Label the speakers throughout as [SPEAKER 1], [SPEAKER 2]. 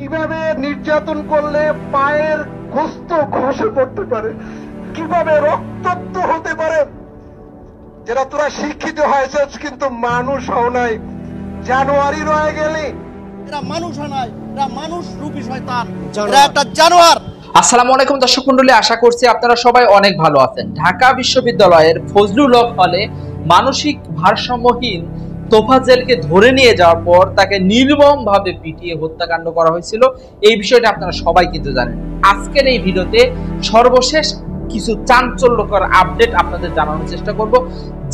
[SPEAKER 1] কিভাবে নির্যাতন করলে পায়ের গোস্ত খসে পড়তে পারে, কিভাবে রক্তাক্ত হতে পারে। যারা তোরা শিক্ষিত হয়েছিস কিন্তু মানুষ হও নাই, জানোয়ারি রয়ে গেলি।
[SPEAKER 2] এরা মানুষ নয়, এরা মানুষ রূপী শয়তান, এরা একটা জানোয়ার।
[SPEAKER 3] আসসালামু আলাইকুম দর্শক মণ্ডলী, আশা করছি আপনারা সবাই অনেক ভালো আছেন। ঢাকা বিশ্ববিদ্যালয়ের ফজলুল হক হলে মানসিক ভারসাম্যহীন তোফাজ্জেলকে ধরে নিয়ে যাওয়ার পর তাকে নির্মমভাবে পিটিয়ে হত্যাকাণ্ড করা হয়েছিল। এই বিষয়টা আপনারা সবাই কিন্তু জানেন। আজকের এই ভিডিওতে সর্বশেষ কিছু চাঞ্চল্যকর আপডেট আপনাদের জানানোর চেষ্টা করব।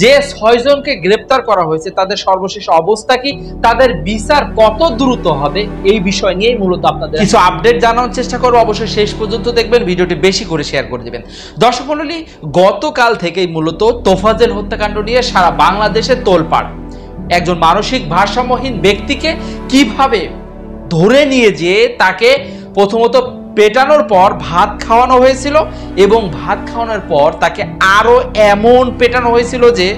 [SPEAKER 3] যে 6 জনকে গ্রেপ্তার করা হয়েছে তাদের সর্বশেষ অবস্থা কি, তাদের বিচার কত দ্রুত হবে, এই বিষয় নিয়েই মূলত আপনাদের কিছু আপডেট জানানোর চেষ্টা করব। অবশ্যই শেষ পর্যন্ত দেখবেন, ভিডিওটি বেশি করে শেয়ার করে দিবেন। দর্শক মণ্ডলী, গতকাল থেকেই মূলত তোফাজ্জেল হত্যাকাণ্ড নিয়ে সারা বাংলাদেশে তোলপাড়। একজন মানসিক ভারসাম্যহীন ব্যক্তিকে কিভাবে ধরে নিয়ে যেয়ে তাকে প্রথমত পেটানোর পর ভাত খাওয়ানো হয়েছিল এবং ভাত খাওয়ানোর পর তাকে আরো এমন পেটানো হয়েছিল যে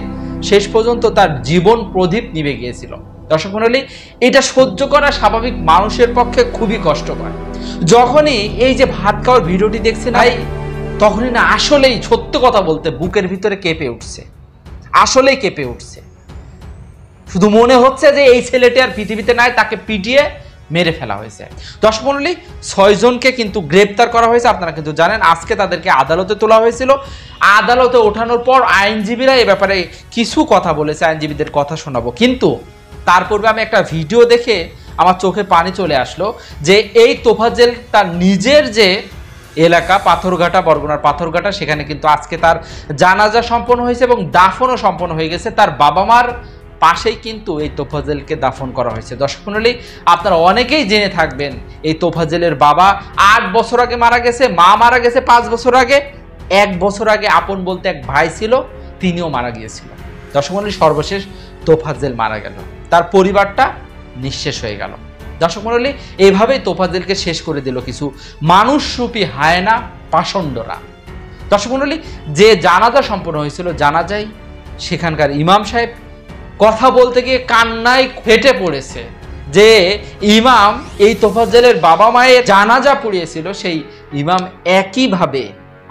[SPEAKER 3] শেষ পর্যন্ত তার জীবন প্রদীপ নিভে গিয়েছিল। দর্শক মণ্ডলী, এটা সহ্য করা স্বাভাবিক মানুষের পক্ষে খুবই কষ্টকর। যখনই এই যে ভাত খাওয়ার ভিডিওটি দেখছি না, তখনই না আসলেই সত্য কথা বলতে বুকের ভিতরে কেঁপে উঠছে, আসলেই কেঁপে উঠছে। শুধু মনে হচ্ছে যে এই ছেলেটি আর পৃথিবীতে নাই, তাকে পিটিয়ে মেরে ফেলা হয়েছে। দর্শক মণ্ডলী, 6 জনকে কিন্তু গ্রেপ্তার করা হয়েছে। আপনারা কিন্তু জানেন আজকে তাদেরকে আদালতে তোলা হয়েছিল। আদালতে ওঠানোর পর আইনজীবীরা এ ব্যাপারে কিছু কথা বলেছে, আইনজীবীদের কথা শোনাবো। কিন্তু তার পূর্বে আমি একটা ভিডিও দেখে আমার চোখে পানি চলে আসলো যে এই তোফাজ্জেল তার নিজের যে এলাকা পাথরঘাটা, বরগুনার পাথরঘাটা, সেখানে কিন্তু আজকে তার জানাজা সম্পন্ন হয়েছে এবং দাফনও সম্পন্ন হয়ে গেছে। তার বাবা মার পাশেই কিন্তু এই তোফাজ্জেলকে দাফন করা হয়েছে। দর্শক মণ্ডলী, আপনারা অনেকেই জেনে থাকবেন এই তোফাজ্জেলের বাবা 8 বছর আগে মারা গেছে, মা মারা গেছে 5 বছর আগে, 1 বছর আগে আপন বলতে এক ভাই ছিল, তিনিও মারা গিয়েছিল। দর্শক মণ্ডলী, সর্বশেষ তোফাজ্জেল মারা গেল, তার পরিবারটা নিঃশেষ হয়ে গেল। দর্শক মণ্ডলী, এইভাবেই তোফাজ্জেলকে শেষ করে দিল কিছু মানুষরূপী হায়না পাষণ্ডরা। দর্শক মণ্ডলী, যে জানাজা সম্পন্ন হয়েছিল, জানাজায় সেখানকার ইমাম সাহেব কথা বলতে গিয়ে কান্নায় ফেটে পড়েছে। যে ইমাম এই তোফাজ্জেলের বাবা মায়ের জানাজা পড়িয়েছিল, সেই ইমাম একইভাবে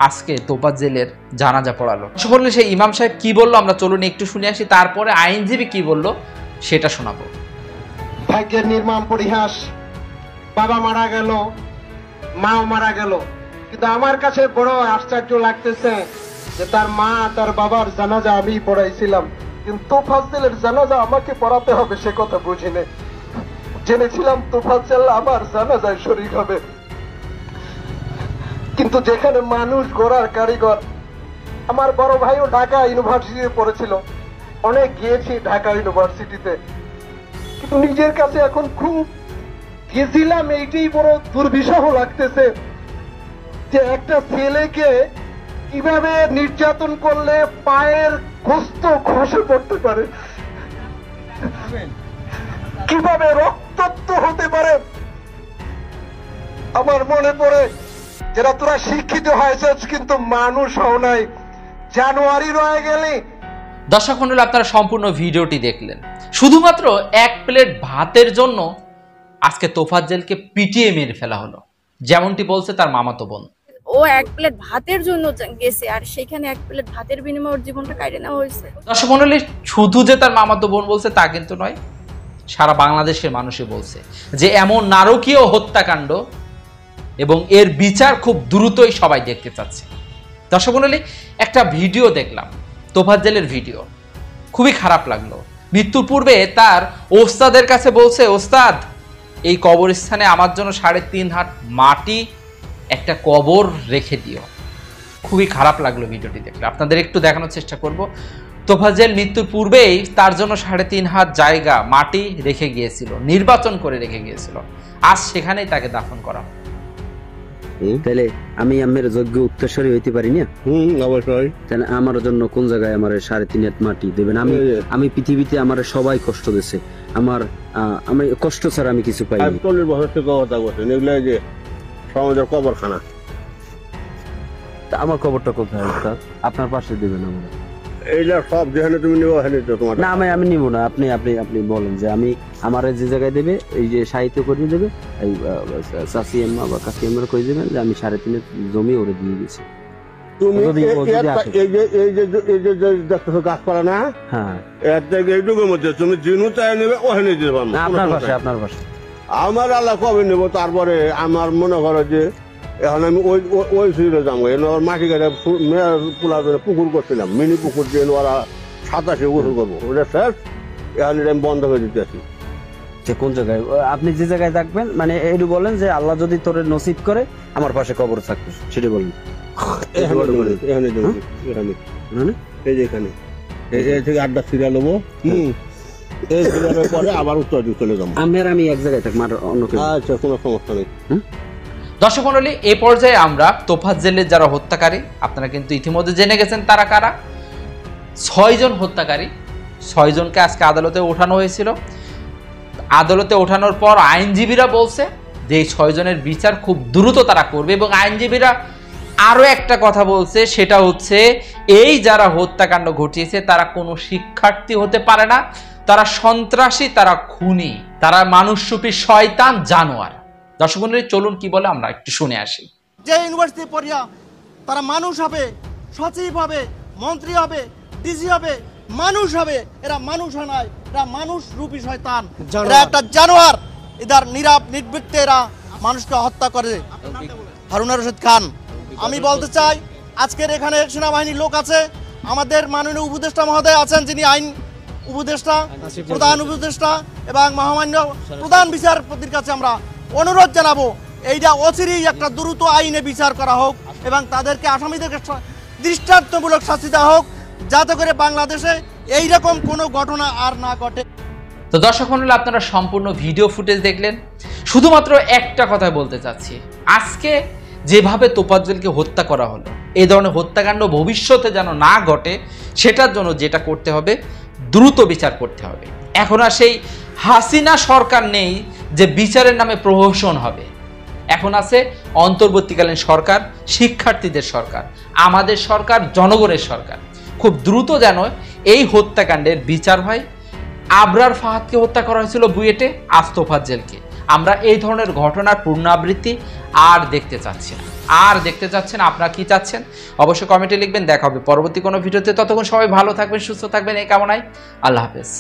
[SPEAKER 3] আজকে তোফাজ্জেলের জানাজা পড়ালো। বললে সেই ইমাম সাহেব কি বললো আমরা চলুন একটু শুনে আসি, তারপরে আইনজীবী কি বললো সেটা শোনাবো।
[SPEAKER 1] ভাগ্যের নির্মম পরিহাস, বাবা মারা গেল, মাও মারা গেল, কিন্তু আমার কাছে বড় আশ্চর্য লাগতেছে যে তার মা তার বাবার জানাজা আমি পড়াইছিলাম, কিন্তু তোফাজ্জেলের জানাজা আমাকে পড়াতে হবে সে কথা বুঝিনি। জেনেছিলাম তোফাজ্জেল আমার জানাজায় শরীক হবে, কিন্তু যেখানে মানুষ গড়ার কারিগর, আমার বড় ভাইও ঢাকা ইউনিভার্সিটিতে পড়েছিল, অনেক গিয়েছি ঢাকা ইউনিভার্সিটিতে, কিন্তু নিজের কাছে এখন খুব গেছিলাম এইটাই বড় দুর্বিষহ লাগতেছে যে একটা ছেলেকে কিভাবে নির্যাতন করলে পায়ের গোস্ত খসে পড়তে পারে, কিভাবে রক্তাক্ত হতে পারে। আমার মনে পড়ে যারা তোরা শিক্ষিত হয়েছিস কিন্তু মানুষ হও নাই, জানোয়ারি রয়ে গেলি।
[SPEAKER 3] দর্শক মণ্ডলী, আপনারা সম্পূর্ণ ভিডিওটি দেখলেন। শুধুমাত্র 1 প্লেট ভাতের জন্য আজকে তোফাজ্জেলকে পিটিয়ে মেরে ফেলা হলো, যেমনটি বলছে তার মামাতো বোন।
[SPEAKER 4] ও 1 প্লেট ভাতের জন্য গেছে, আর সেখানে 1 প্লেট ভাতের বিনিময়ে ওর জীবনটা কাটে নেওয়া হয়েছে।
[SPEAKER 3] দর্শক মণ্ডলী, শুধু যে তার মামাতো বোন বলছে তা কিন্তু নয়, সারা বাংলাদেশের মানুষই বলছে যে এমন নারকীয় হত্যাকাণ্ড এবং এর বিচার খুব দ্রুতই সবাই দেখতে চাচ্ছে। দর্শক মণ্ডলী, একটা ভিডিও দেখলাম, তোফাজ্জেলের ভিডিও, খুবই খারাপ লাগলো। মৃত্যুর পূর্বে তার ওস্তাদের কাছে বলছে, ওস্তাদ এই কবরস্থানে আমার জন্য 3.5 হাত মাটি একটা কবর রেখে দিও। খুবই খারাপ লাগলো ভিডিওটি দেখলে, আপনাদের একটু দেখানোর চেষ্টা করব। তোফাজ্জেল মৃত্যুর পূর্বেই তার জন্য 3.5 হাত জায়গা মাটি রেখে গিয়েছিল, নির্বাচন করে রেখে গিয়েছিল, আজ সেখানেই তাকে দাফন করা।
[SPEAKER 5] তাহলে আমি আমার যোগ্য উত্তরসূরি হইতে পারি না?
[SPEAKER 6] অবশ্যই।
[SPEAKER 5] তাহলে আমার জন্য কোন জায়গায় আমার 3.5 হাত মাটি দেবেন? আমি পৃথিবীতে আমার সবাই কষ্ট দিছে, আমি কষ্ট ছাড়া আমি কিছু পাই না।
[SPEAKER 6] 40 বছর থেকে কথা বলছেন, এগুলো যে সমাজের কবরখানা।
[SPEAKER 5] তা আমার খবরটা কোথায়? আপনার পাশে দেবেন। আমরা
[SPEAKER 6] এইটা সব যেখানে তুমি নেবো ওখানে তো তোমার
[SPEAKER 5] না আমি নিব না, আপনি আপনি আপনি বলেন যে আমি আমার যে জায়গায় দেবে, এই যে সাহিত্য করে দেবে, এই চাচি আম্মা বা কাকি আম্মার করে দেবেন যে আমি 3.5 জমি ওরে দিয়ে গেছি।
[SPEAKER 6] তুমি
[SPEAKER 5] যদি- যদি আসে।
[SPEAKER 6] এই যে দেখতেছো গাছপালা না,
[SPEAKER 5] হ্যাঁ
[SPEAKER 6] এর থেকে এইটুকুর মধ্যে তুমি জিনু চাই নেবে ওখানে দিতে পারবো
[SPEAKER 5] না, আপনার পাশে আপনার পাশে।
[SPEAKER 6] আমার আল্লাহ কবে নেবো, তারপরে আমার মনে করো যে এখন আমি ওই ওই সুযোগে যাবো। এনে ওর মাটি কাটে পোলা পুকুর করছিলাম, মিনি পুকুর দিয়ে ওরা 27 গোসল করবো, ওটা শেষ। এখন এটা আমি বন্ধ করে দিতে আছি।
[SPEAKER 5] যে কোন জায়গায় আপনি যে জায়গায় থাকবেন, মানে এইটু বলেন যে আল্লাহ যদি তোরে নসিব করে আমার পাশে কবর থাকবে, সেটা বলেন।
[SPEAKER 6] এখানে জমি, এখানে জমি, এখানে
[SPEAKER 5] মানে
[SPEAKER 6] এই যে এখানে এই থেকে 8টা সিরিয়াল হবো। এই সিরিয়ালের পরে আবার উত্তর দিকে চলে যাবো।
[SPEAKER 5] আমি এক জায়গায় থাকবো, আর অন্য কেউ।
[SPEAKER 6] আচ্ছা, কোনো সমস্যা নেই।
[SPEAKER 3] দর্শক মণ্ডলী, এই পর্যায়ে আমরা তোফাজ্জেলের যারা হত্যাকারী, আপনারা কিন্তু ইতিমধ্যে জেনে গেছেন তারা কারা। 6 জন হত্যাকারী, 6 জনকে আজকে আদালতে ওঠানো হয়েছিল। আদালতে ওঠানোর পর আইনজীবীরা বলছে যে এই 6 জনের বিচার খুব দ্রুত তারা করবে, এবং আইনজীবীরা আরো একটা কথা বলছে, সেটা হচ্ছে এই যারা হত্যাকাণ্ড ঘটিয়েছে তারা কোনো শিক্ষার্থী হতে পারে না, তারা সন্ত্রাসী, তারা খুনি, তারা মানুষরূপী শয়তান, জানোয়ার। দর্শক মণ্ডলী, চলুন কি বলে আমরা একটু শুনে আসি।
[SPEAKER 2] যে ইউনিভার্সিটি পড়িয়া তারা মানুষ হবে, সচিব হবে, মন্ত্রী হবে, ডিজি হবে, মানুষ হবে, এরা মানুষ হয় নাই, এরা মানুষ রূপী শয়তান, এরা একটা জানোয়ার। এদের নির্বৃত্তে এরা মানুষকে হত্যা করে। হারুনা রশিদ খান, আমি বলতে চাই আজকের এখানে সেনাবাহিনীর লোক আছে, আমাদের মাননীয় উপদেষ্টা মহোদয় আছেন, যিনি আইন উপদেষ্টা, প্রধান উপদেষ্টা এবং মহামান্য প্রধান বিচারপতির কাছে আমরা অনুরোধ জানাবো এইটা অচিরেই একটা দ্রুত আইনে বিচার করা হোক এবং তাদেরকে আসামিদেরকে দৃষ্টান্তমূলক শাস্তি দেওয়া হোক, যাতে করে বাংলাদেশে এইরকম কোনো ঘটনা আর না ঘটে।
[SPEAKER 3] তো দর্শক মণ্ডলী, আপনারা সম্পূর্ণ ভিডিও ফুটেজ দেখলেন। শুধুমাত্র একটা কথা বলতে চাচ্ছি, আজকে যেভাবে তোফাজ্জেলকে হত্যা করা হলো, এই ধরনের হত্যাকাণ্ড ভবিষ্যতে যেন না ঘটে, সেটার জন্য যেটা করতে হবে, দ্রুত বিচার করতে হবে। এখন আর সেই হাসিনা সরকার নেই যে বিচারের নামে প্রহসন হবে। এখন আছে অন্তর্বর্তীকালীন সরকার, শিক্ষার্থীদের সরকার, আমাদের সরকার, জনগণের সরকার। খুব দ্রুত যেন এই হত্যাকাণ্ডের বিচার হয়। আবরার ফাহাদকে হত্যা করা হয়েছিল বুয়েটে, আজ তোফাজ্জেলকে। আমরা এই ধরনের ঘটনার পুনরাবৃত্তি আর দেখতে চাচ্ছি না, আপনারা কি চাচ্ছেন অবশ্যই কমেন্টে লিখবেন। দেখা হবে পরবর্তী কোনো ভিডিওতে। ততক্ষণ সবাই ভালো থাকবেন, সুস্থ থাকবেন, এই কামনায়। আল্লাহ হাফেজ।